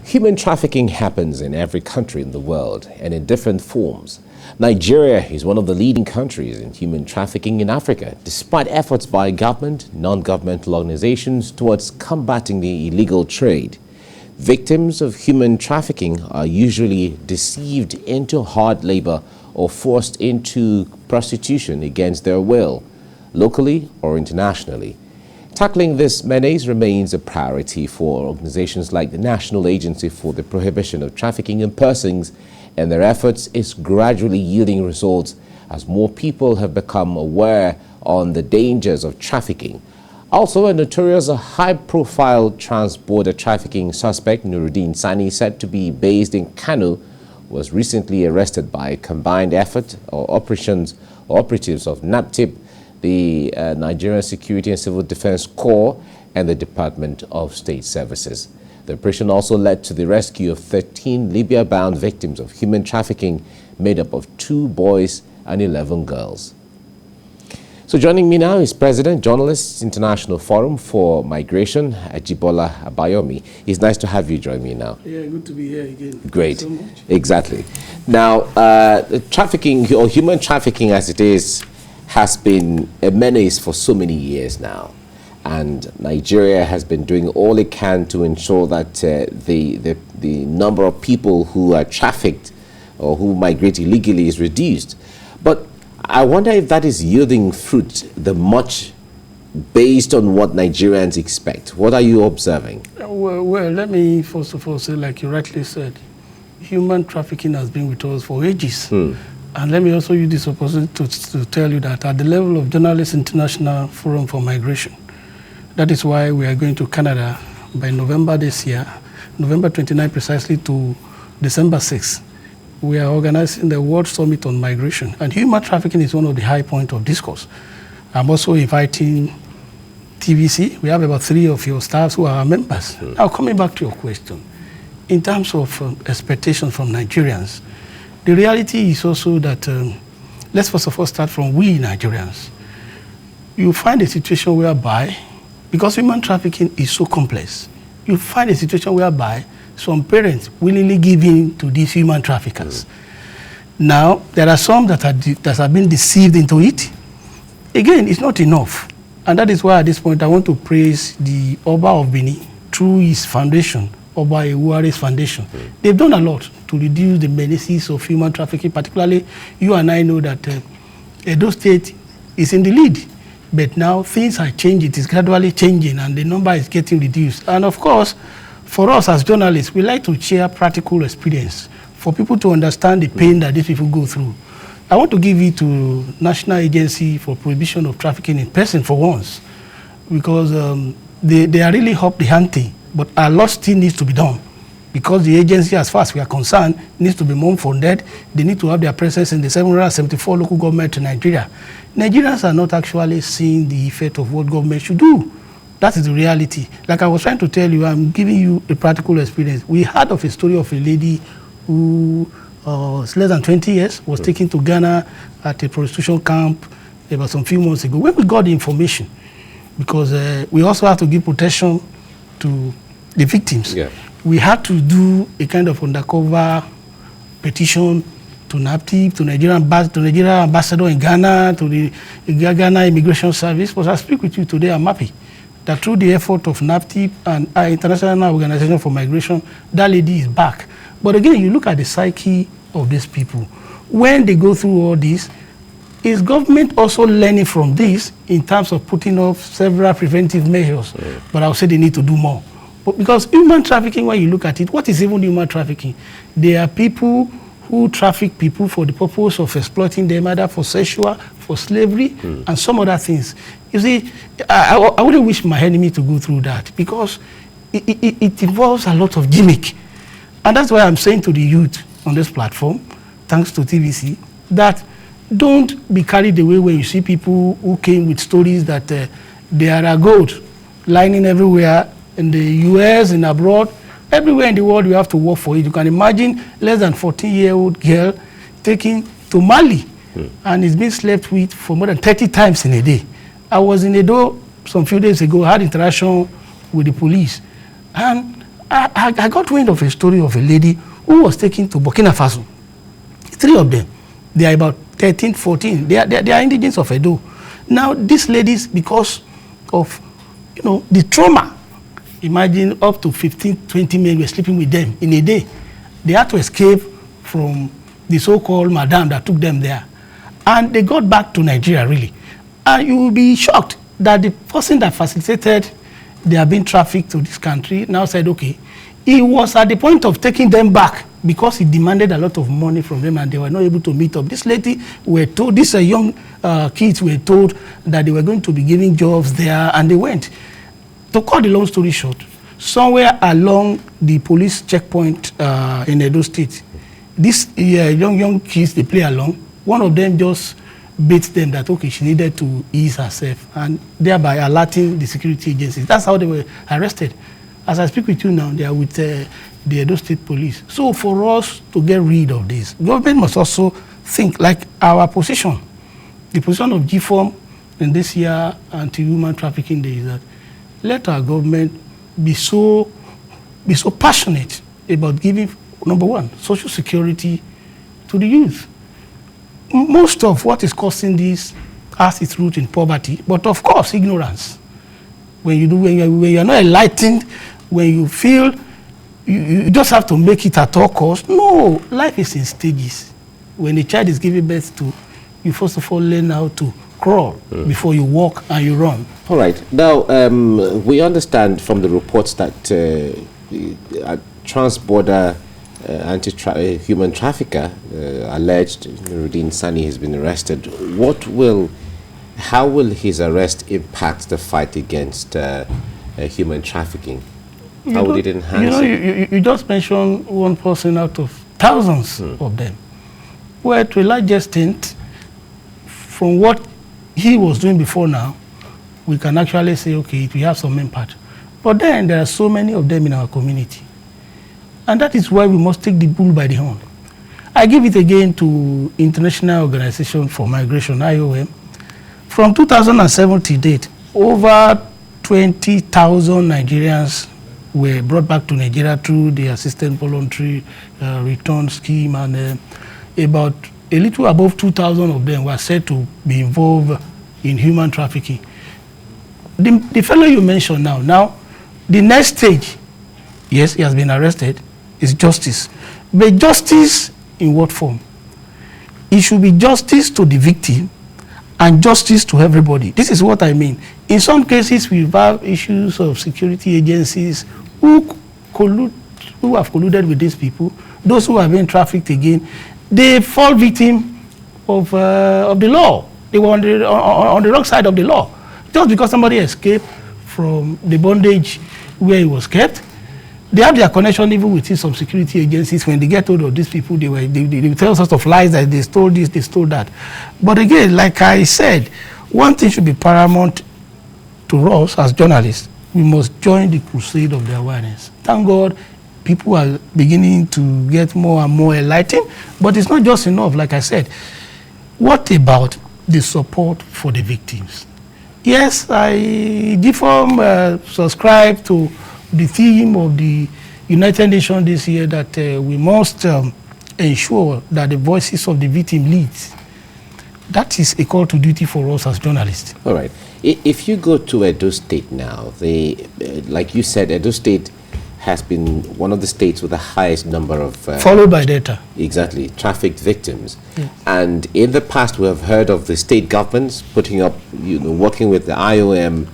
Human trafficking happens in every country in the world and in different forms. Nigeria is one of the leading countries in human trafficking in Africa, despite efforts by government, non-governmental organizations towards combating the illegal trade. Victims of human trafficking are usually deceived into hard labor or forced into prostitution against their will, locally or internationally. Tackling this menace remains a priority for organizations like the National Agency for the Prohibition of Trafficking in Persons, and their efforts is gradually yielding results as more people have become aware on the dangers of trafficking. Also, a notorious high-profile transborder trafficking suspect, Nuruddin Sani, said to be based in Kano, was recently arrested by a combined effort or operatives of NAPTIP, the Nigerian Security and Civil Defense Corps, and the Department of State Services. The operation also led to the rescue of 13 Libya-bound victims of human trafficking, made up of 2 boys and 11 girls. So joining me now is President, Journalists International Forum for Migration, Ajibola Abayomi. It's nice to have you join me now. Yeah, good to be here again. Great. Thank you so much. Exactly. Now, trafficking, or human trafficking as it is, has been a menace for so many years now. And Nigeria has been doing all it can to ensure that the number of people who are trafficked or who migrate illegally is reduced. But I wonder if that is yielding fruit the much based on what Nigerians expect. What are you observing? Well, let me first of all say, like you rightly said, human trafficking has been with us for ages. And let me also use this opportunity to tell you that at the level of Journalists International Forum for Migration, that is why we are going to Canada by November this year, November 29 precisely to December 6. We are organizing the World Summit on Migration, and human trafficking is one of the high points of discourse. I'm also inviting TVC. We have about 3 of your staffs who are our members. Now, coming back to your question, in terms of expectations from Nigerians, the reality is also that, let's first of all start from we Nigerians. You find a situation whereby, because human trafficking is so complex, you find a situation whereby some parents willingly give in to these human traffickers. Now, there are some that have been deceived into it. Again, it's not enough. And that is why at this point I want to praise the Oba of Benin through his foundation, Oba Ewuware's foundation. They've done a lot to reduce the menaces of human trafficking. Particularly, you and I know that Edo State is in the lead. But now things are changing. It is gradually changing, and the number is getting reduced. And of course, for us as journalists, we like to share practical experience for people to understand the pain that these people go through. I want to give it to National Agency for Prohibition of Trafficking in Persons for once, because they are really up the ante, but a lot still needs to be done. Because the agency, as far as we are concerned, needs to be more funded. They need to have their presence in the 774 local governments in Nigeria. Nigerians are not actually seeing the effect of what government should do. That is the reality. Like I was trying to tell you, I'm giving you a practical experience. We heard of a story of a lady who is less than 20 years, was taken to Ghana at a prostitution camp about some few months ago. When we got the information, because we also have to give protection to the victims, we had to do a kind of undercover petition to NAPTIP, to Nigerian ambassador in Ghana, to the Ghana Immigration Service. But I speak with you today, I'm happy that through the effort of NAPTIP and our International Organization for Migration, that lady is back. But again, you look at the psyche of these people. When they go through all this, is government also learning from this in terms of putting up several preventive measures? But I would say they need to do more. But because human trafficking, when you look at it, what is even human trafficking? There are people who traffic people for the purpose of exploiting them, either for sexual, for slavery, and some other things. You see, I wouldn't wish my enemy to go through that, because it involves a lot of gimmick. And that's why I'm saying to the youth on this platform, thanks to TVC, that don't be carried away when you see people who came with stories that there are gold lining everywhere in the US and abroad. Everywhere in the world, you have to work for it. You can imagine less than 14-year-old girl taken to Mali and is being slept with for more than 30 times in a day. I was in Edo some few days ago, I had interaction with the police. And I got wind of a story of a lady who was taken to Burkina Faso. 3 of them. They are about 13, 14. They are indigents of Edo. Now, these ladies, because of, the trauma, imagine up to 15, 20 men were sleeping with them in a day. They had to escape from the so-called madam that took them there. And they got back to Nigeria, really. And you will be shocked that the person that facilitated their being trafficked to this country now said, okay, he was at the point of taking them back because he demanded a lot of money from them and they were not able to meet up. This lady were told, these young kids were told that they were going to be giving jobs there, and they went. To cut the long story short, somewhere along the police checkpoint in Edo State, these young kids, they play along. One of them just bait them that, okay, she needed to ease herself, and thereby alerting the security agencies. That's how they were arrested. As I speak with you now, they are with the Edo State Police. So for us to get rid of this, government must also think like our position. The position of GFORM in this year anti-human trafficking day is that let our government be so passionate about giving, number one, social security to the youth. Most of what is causing this has its root in poverty, but of course ignorance. When you are not enlightened, when you feel you just have to make it at all costs. No, life is in stages. When a child is giving birth to, you first of all learn how to crawl before you walk and you run. All right. Now, we understand from the reports that transborder anti-human trafficker alleged Nuruddin Sani has been arrested. How will his arrest impact the fight against human trafficking? How would it enhance it? You just mentioned one person out of thousands of them. Well, to a large extent, from what he was doing before now, we can actually say, okay, we have some impact. But then there are so many of them in our community. And that is why we must take the bull by the horn. I give it again to International Organization for Migration, IOM. From 2007 to date, over 20,000 Nigerians were brought back to Nigeria through the Assistant Voluntary Return Scheme, and about a little above 2,000 of them were said to be involved in human trafficking. The fellow you mentioned now, the next stage, yes, he has been arrested, is justice. But justice in what form? It should be justice to the victim and justice to everybody. This is what I mean. In some cases, we have issues of security agencies who have colluded with these people. Those who have been trafficked again, they fall victim of the law. They were on the wrong side of the law. Just because somebody escaped from the bondage where he was kept, they have their connection even with some security agencies. When they get hold of these people, they tell sorts of lies that they stole this, they stole that. But again, like I said, one thing should be paramount to us as journalists. We must join the crusade of the awareness. Thank God, people are beginning to get more and more enlightened, but it's not just enough, like I said. What about the support for the victims? Yes, I subscribe to the theme of the United Nations this year that we must ensure that the voices of the victim leads. That is a call to duty for us as journalists. All right. If you go to Edo State now, like you said, Edo State has been one of the states with the highest number of... followed by Delta. Exactly, trafficked victims. Yes. And in the past, we have heard of the state governments putting up, working with the IOM,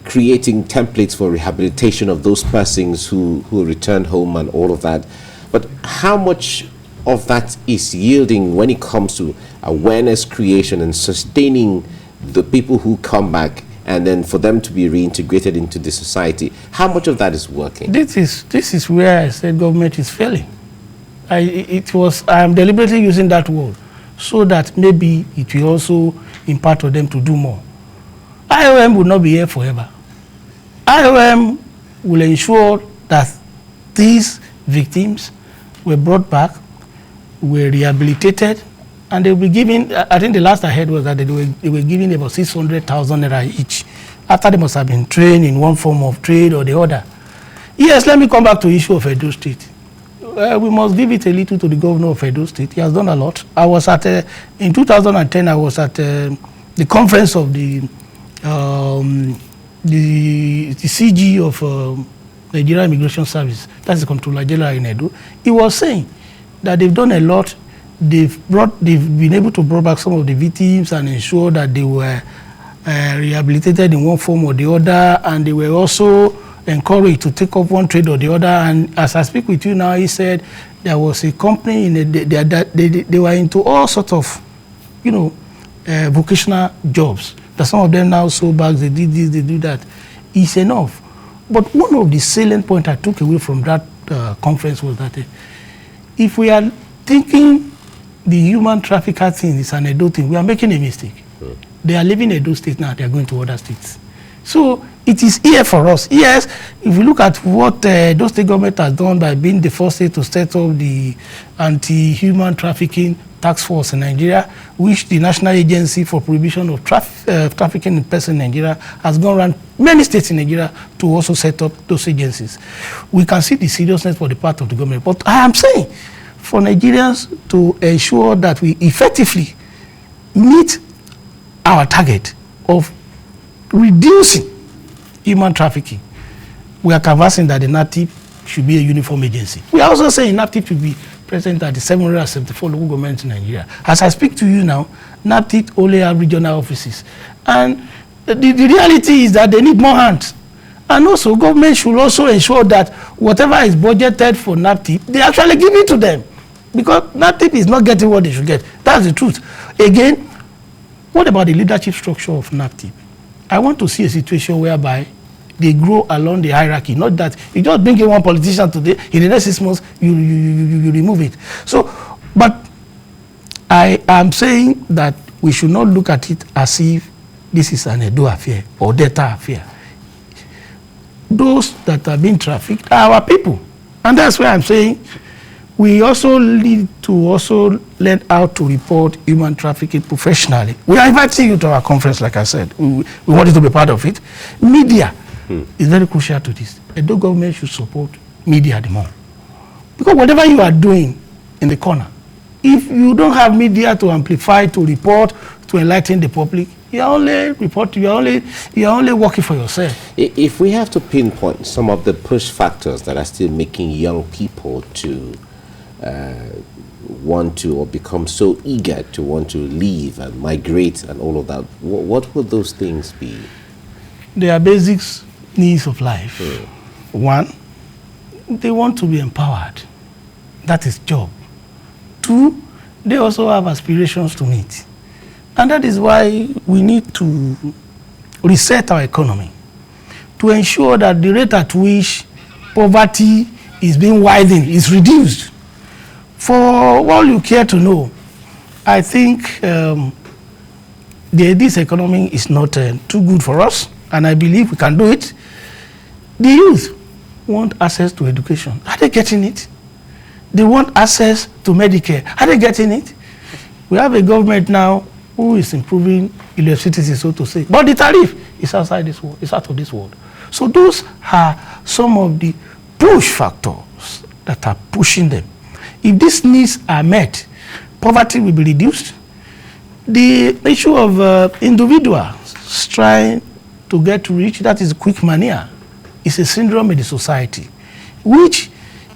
creating templates for rehabilitation of those persons who return home and all of that. But how much of that is yielding when it comes to awareness creation and sustaining the people who come back and then for them to be reintegrated into the society? How much of that is working? This is where I said government is failing. I am deliberately using that word so that maybe it will also impart on them to do more. IOM will not be here forever. IOM will ensure that these victims were brought back, were rehabilitated, and they will be given, I think the last I heard was that they were giving about 600,000 naira each after they must have been trained in one form of trade or the other. Yes, let me come back to the issue of Edo State. We must give it a little to the governor of Edo State. He has done a lot. I was at, in 2010, I was at the conference of the CG of Nigeria Immigration Service, that's the Controller General in Edo. He was saying that they've done a lot. They've been able to bring back some of the victims and ensure that they were rehabilitated in one form or the other, and they were also encouraged to take up one trade or the other. And as I speak with you now, he said there was a company in they were into all sorts of, vocational jobs. That some of them now sew bags, they did this, they do that. It's enough. But one of the salient points I took away from that conference was that if we are thinking the human trafficker thing is an Edo thing, we are making a mistake. They are leaving Edo State now, they are going to other states. So it is here for us. Yes, if we look at what Edo State government has done by being the first state to set up the anti-human trafficking task force in Nigeria, which the National Agency for Prohibition of Trafficking in Persons in Nigeria has gone around many states in Nigeria to also set up those agencies. We can see the seriousness for the part of the government. But I am saying, for Nigerians to ensure that we effectively meet our target of reducing human trafficking, we are canvassing that the NAPTIP should be a uniform agency. We are also saying NAPTIP should be present at the 774 local governments in Nigeria. As I speak to you now, NAPTIP only have regional offices. And the reality is that they need more hands. And also, government should also ensure that whatever is budgeted for NAPTIP, they actually give it to them. Because NAPTIP is not getting what they should get. That's the truth. Again, what about the leadership structure of NAPTIP? I want to see a situation whereby they grow along the hierarchy, not that you just bring in one politician today, in the next 6 months, you remove it. So, but I am saying that we should not look at it as if this is an Edo affair or Delta affair. Those that are being trafficked are our people. And that's why I'm saying we also need to also learn how to report human trafficking professionally. We are inviting you to our conference, like I said. We want you to be part of it. Media is very crucial to this. The government should support media the more. Because whatever you are doing in the corner, if you don't have media to amplify, to report, to enlighten the public, you are only working for yourself. If we have to pinpoint some of the push factors that are still making young people to want to or become so eager to want to leave and migrate and all of that, what would those things be? They are basic needs of life. One, they want to be empowered. That is job. Two, they also have aspirations to meet. And that is why we need to reset our economy to ensure that the rate at which poverty is being widened is reduced. For all you care to know, I think this economy is not too good for us, and I believe we can do it. The youth want access to education. Are they getting it? They want access to Medicare. Are they getting it? We have a government now who is improving electricity, so to say. But the tariff is outside this world. It's out of this world. So those are some of the push factors that are pushing them. If these needs are met, poverty will be reduced. The issue of individuals trying to get rich, that is quick mania, is a syndrome in the society, which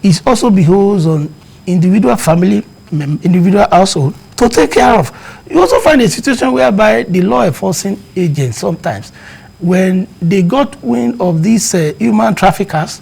is also beholds on individual family, individual household to take care of. You also find a situation whereby the law enforcing agents sometimes, when they got wind of these human traffickers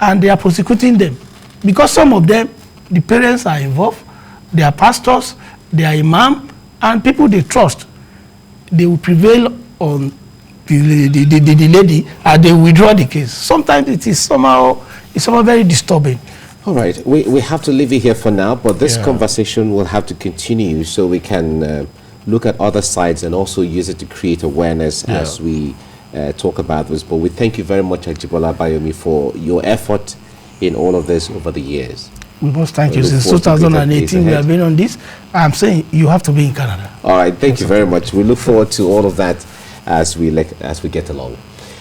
and they are prosecuting them, because some of them, the parents are involved, they are pastors, they are imam, and people they trust, they will prevail on the lady and they withdraw the case. Sometimes it is somehow very disturbing. All right, we have to leave it here for now, but this conversation will have to continue so we can look at other sides and also use it to create awareness as we talk about this. But we thank you very much, Ajibola Bayomi, for your effort in all of this over the years. We must thank you. Since 2018, we have been on this. I'm saying you have to be in Canada. All right, thank you very much. We look forward to all of that as we get along.